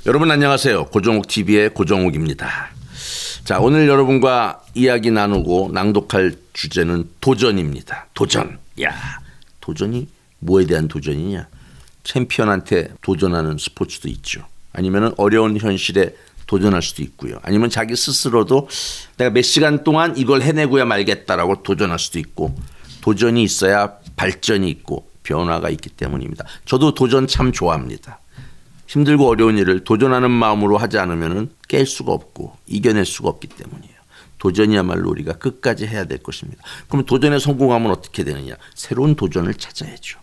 여러분 안녕하세요. 고정욱 TV의 고정욱입니다. 자, 오늘 여러분과 이야기 나누고 낭독할 주제는 도전입니다. 도전. 야, 도전이 뭐에 대한 도전이냐? 챔피언한테 도전하는 스포츠도 있죠. 아니면 어려운 현실에 도전할 수도 있고요. 아니면 자기 스스로도 내가 몇 시간 동안 이걸 해내고야 말겠다라고 도전할 수도 있고, 도전이 있어야 발전이 있고 변화가 있기 때문입니다. 저도 도전 참 좋아합니다. 힘들고 어려운 일을 도전하는 마음으로 하지 않으면 깰 수가 없고 이겨낼 수가 없기 때문이에요. 도전이야말로 우리가 끝까지 해야 될 것입니다. 그럼 도전에 성공하면 어떻게 되느냐? 새로운 도전을 찾아야죠.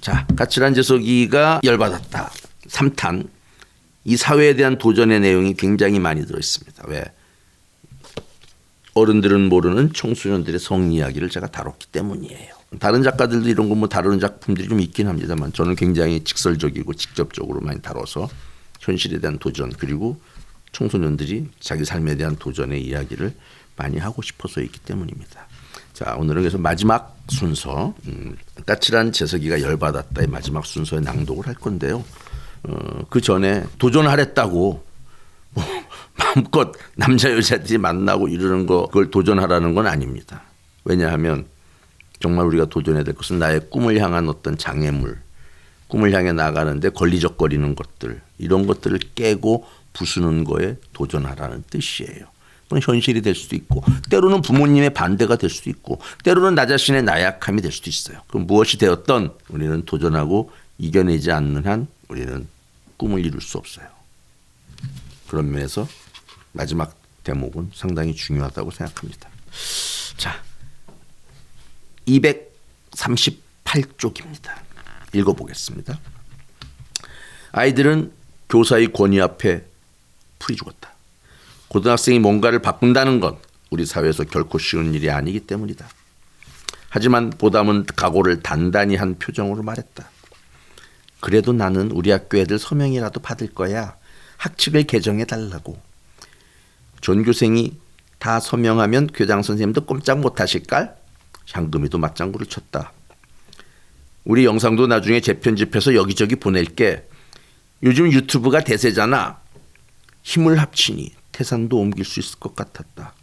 자, 까칠한 재석이가 열받았다. 3탄. 이 사회에 대한 도전의 내용이 굉장히 많이 들어있습니다. 왜? 어른들은 모르는 청소년들의 성 이야기를 제가 다뤘기 때문이에요. 다른 작가들도 이런 거 뭐 다루는 작품들이 좀 있긴 합니다만 저는 굉장히 직설적이고 직접적으로 많이 다뤄서 현실에 대한 도전 그리고 청소년들이 자기 삶에 대한 도전의 이야기를 많이 하고 싶어서이기 때문입니다. 자, 오늘은 그래서 마지막 순서 까칠한 재석이가 열받았다의 마지막 순서에 낭독을 할 건데요. 그 전에 도전하랬다고 뭐 마음껏 남자 여자들이 만나고 이러는 거 그걸 도전하라는 건 아닙니다. 왜냐하면 정말 우리가 도전해야 될 것은 나의 꿈을 향한 어떤 장애물, 꿈을 향해 나가는데 걸리적거리는 것들, 이런 것들을 깨고 부수는 거에 도전하라는 뜻이에요. 그건 현실이 될 수도 있고 때로는 부모님의 반대가 될 수도 있고 때로는 나 자신의 나약함이 될 수도 있어요. 그럼 무엇이 되었던 우리는 도전하고 이겨내지 않는 한 우리는 꿈을 이룰 수 없어요. 그런 면에서 마지막 대목은 상당히 중요하다고 생각합니다. 자, 238쪽입니다. 읽어보겠습니다. 아이들은 교사의 권위 앞에 풀이 죽었다. 고등학생이 뭔가를 바꾼다는 건 우리 사회에서 결코 쉬운 일이 아니기 때문이다. 하지만 보담은 각오를 단단히 한 표정으로 말했다. 그래도 나는 우리 학교 애들 서명이라도 받을 거야. 학칙을 개정해달라고. 전교생이 다 서명하면 교장 선생님도 꼼짝 못하실걸? 향금이도 맞장구를 쳤다. 우리 영상도 나중에 재편집해서 여기저기 보낼게. 요즘 유튜브가 대세잖아. 힘을 합치니 태산도 옮길 수 있을 것 같았다.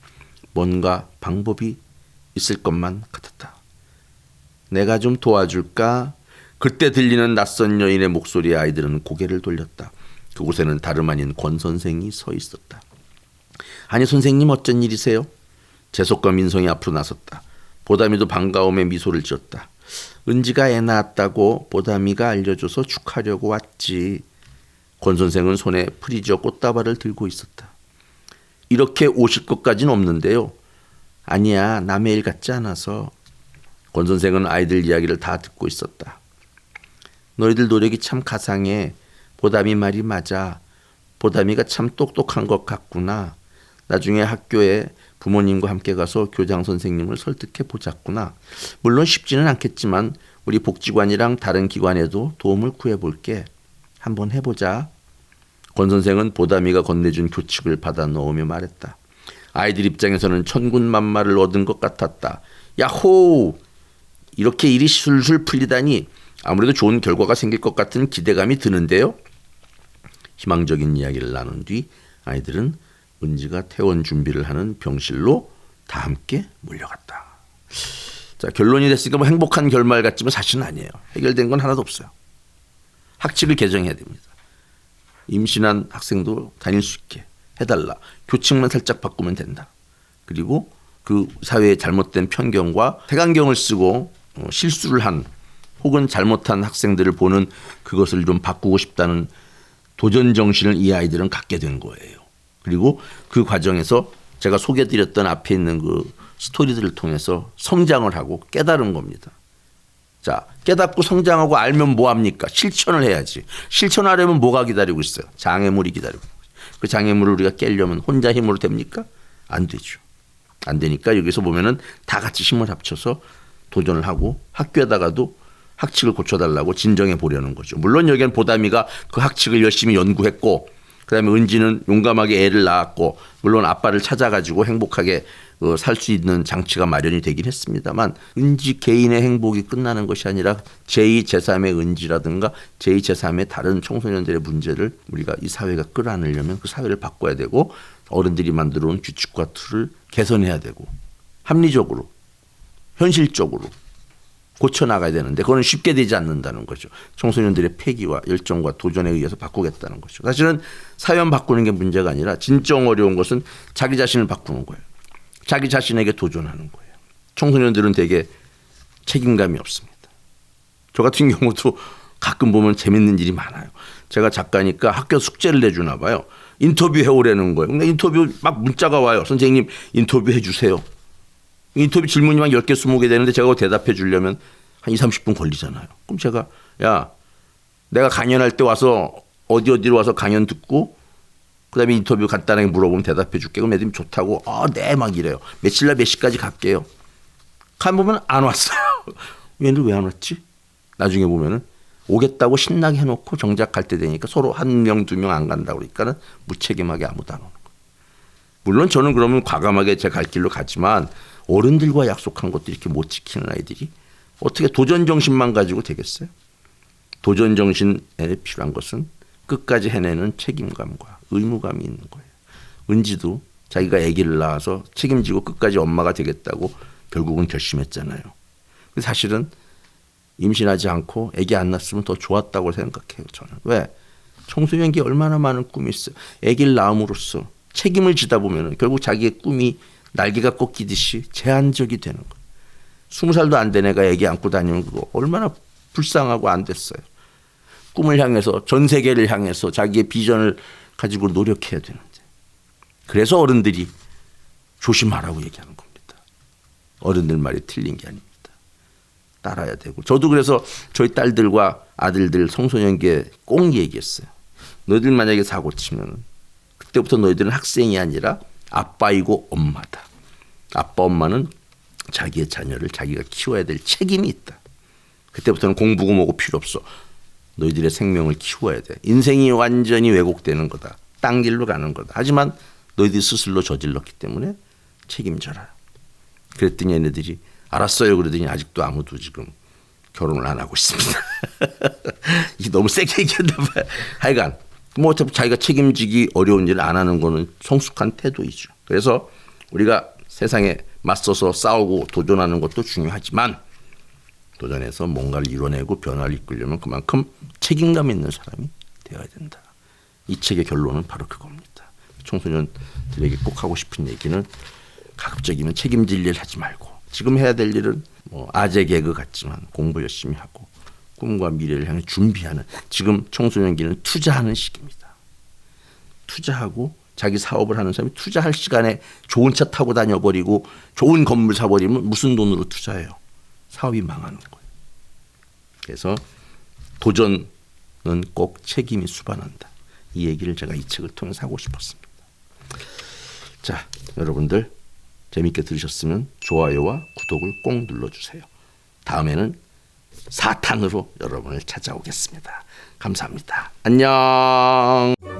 뭔가 방법이 있을 것만 같았다. 내가 좀 도와줄까? 그때 들리는 낯선 여인의 목소리에 아이들은 고개를 돌렸다. 그곳에는 다름 아닌 권 선생이 서 있었다. 아니 선생님 어쩐 일이세요? 재석과 민성이 앞으로 나섰다. 보담이도 반가움에 미소를 지었다. 은지가 애 낳았다고 보담이가 알려줘서 축하하려고 왔지. 권 선생은 손에 프리저 꽃다발을 들고 있었다. 이렇게 오실 것까지는 없는데요. 아니야, 남의 일 같지 않아서. 권 선생은 아이들 이야기를 다 듣고 있었다. 너희들 노력이 참 가상해. 보담이 말이 맞아. 보담이가 참 똑똑한 것 같구나. 나중에 학교에 부모님과 함께 가서 교장 선생님을 설득해 보자꾸나. 물론 쉽지는 않겠지만 우리 복지관이랑 다른 기관에도 도움을 구해볼게. 한번 해보자. 권 선생은 보담이가 건네준 교칙을 받아 넣으며 말했다. 아이들 입장에서는 천군만마를 얻은 것 같았다. 야호! 이렇게 일이 술술 풀리다니 아무래도 좋은 결과가 생길 것 같은 기대감이 드는데요. 희망적인 이야기를 나눈 뒤 아이들은 은지가 퇴원 준비를 하는 병실로 다 함께 몰려갔다. 자, 결론이 됐으니까 뭐 행복한 결말 같지만 사실은 아니에요. 해결된 건 하나도 없어요. 학칙을 개정해야 됩니다. 임신한 학생도 다닐 수 있게 해달라. 교칙만 살짝 바꾸면 된다. 그리고 그 사회의 잘못된 편견과 색안경을 쓰고 실수를 한 혹은 잘못한 학생들을 보는 그것을 좀 바꾸고 싶다는 도전 정신을 이 아이들은 갖게 된 거예요. 그리고 그 과정에서 제가 소개해드렸던 앞에 있는 그 스토리들을 통해서 성장을 하고 깨달은 겁니다. 자, 깨닫고 성장하고 알면 뭐합니까? 실천을 해야지. 실천하려면 뭐가 기다리고 있어요? 장애물이 기다리고 있어요. 그 장애물을 우리가 깨려면 혼자 힘으로 됩니까? 안 되죠. 안 되니까 여기서 보면은 다 같이 힘을 합쳐서 도전을 하고 학교에다가도 학칙을 고쳐달라고 진정해 보려는 거죠. 물론 여기는 보담이가 그 학칙을 열심히 연구했고 그다음에 은지는 용감하게 애를 낳았고 물론 아빠를 찾아가지고 행복하게 살 수 있는 장치가 마련이 되긴 했습니다만 은지 개인의 행복이 끝나는 것이 아니라 제2, 제3의 은지라든가 제2, 제3의 다른 청소년들의 문제를 우리가 이 사회가 끌어안으려면 그 사회를 바꿔야 되고 어른들이 만들어 온 규칙과 틀을 개선해야 되고 합리적으로 현실적으로 고쳐나가야 되는데 그거는 쉽게 되지 않는다는 거죠. 청소년들의 패기와 열정과 도전에 의해서 바꾸겠다는 거죠. 사실은 사연 바꾸는 게 문제가 아니라 진정 어려운 것은 자기 자신을 바꾸는 거예요. 자기 자신에게 도전하는 거예요. 청소년들은 되게 책임감이 없습니다. 저 같은 경우도 가끔 보면 재밌는 일이 많아요. 제가 작가니까 학교 숙제를 내주나 봐요. 인터뷰해 오라는 거예요. 근데 인터뷰 막 문자가 와요. 선생님 인터뷰해 주세요. 인터뷰 질문이 막 10개, 20개 되는데 제가 대답해 주려면 한 2, 30분 걸리잖아요. 그럼 제가 야 내가 강연할 때 와서 어디로 와서 강연 듣고 그다음에 인터뷰 간단하게 물어보면 대답해 줄게. 그럼 애들이 좋다고 네 막 이래요. 며칠 날 몇 시까지 갈게요. 가보면 안 왔어요. 얘들 왜 안 왔지? 나중에 보면은 오겠다고 신나게 해놓고 정작 갈 때 되니까 서로 한 명, 두 명 안 간다고 그러니까는 무책임하게 아무도 안 오는 거예요. 물론 저는 그러면 과감하게 제 갈 길로 가지만 어른들과 약속한 것도 이렇게 못 지키는 아이들이 어떻게 도전 정신만 가지고 되겠어요? 도전 정신에 필요한 것은 끝까지 해내는 책임감과 의무감이 있는 거예요. 은지도 자기가 아기를 낳아서 책임지고 끝까지 엄마가 되겠다고 결국은 결심했잖아요. 사실은 임신하지 않고 아기 안 낳았으면 더 좋았다고 생각해요. 저는. 왜? 청소년기에 얼마나 많은 꿈이 있어요. 아기를 낳음으로써 책임을 지다 보면 결국 자기의 꿈이 날개가 꺾이듯이 제한적이 되는 거예요. 20살도 안 된 애가 아기 안고 다니는 그거 얼마나 불쌍하고 안 됐어요. 꿈을 향해서 전 세계를 향해서 자기의 비전을 가지고 노력해야 되는데 그래서 어른들이 조심하라고 얘기하는 겁니다. 어른들 말이 틀린 게 아닙니다. 따라야 되고 저도 그래서 저희 딸들과 아들들 청소년기에 꼭 얘기했어요. 너희들 만약에 사고 치면 그때부터 너희들은 학생이 아니라 아빠이고 엄마다. 아빠 엄마는 자기의 자녀를 자기가 키워야 될 책임이 있다. 그때부터는 공부고 뭐고 필요 없어. 너희들의 생명을 키워야 돼. 인생이 완전히 왜곡되는 거다. 딴 길로 가는 거다. 하지만 너희들이 스스로 저질렀기 때문에 책임져라. 그랬더니 얘네들이 알았어요. 그러더니 아직도 아무도 지금 결혼을 안 하고 있습니다. 이게 너무 세게 얘기했나 봐요. 하여간 뭐 어차피 자기가 책임지기 어려운 일을 안 하는 거는 성숙한 태도이죠. 그래서 우리가 세상에 맞서서 싸우고 도전하는 것도 중요하지만 도전해서 뭔가를 이뤄내고 변화를 이끌려면 그만큼 책임감 있는 사람이 되어야 된다. 이 책의 결론은 바로 그겁니다. 청소년들에게 꼭 하고 싶은 얘기는 가급적이면 책임질 일 하지 말고 지금 해야 될 일은 뭐 아재 개그 같지만 공부 열심히 하고 꿈과 미래를 향해 준비하는 지금 청소년기는 투자하는 시기입니다. 투자하고 자기 사업을 하는 사람이 투자할 시간에 좋은 차 타고 다녀버리고 좋은 건물 사버리면 무슨 돈으로 투자해요? 사업이 망하는 거예요. 그래서 도전은 꼭 책임이 수반한다. 이 얘기를 제가 이 책을 통해서 하고 싶었습니다. 자, 여러분들 재밌게 들으셨으면 좋아요와 구독을 꼭 눌러주세요. 다음에는 4탄으로 여러분을 찾아오겠습니다. 감사합니다. 안녕.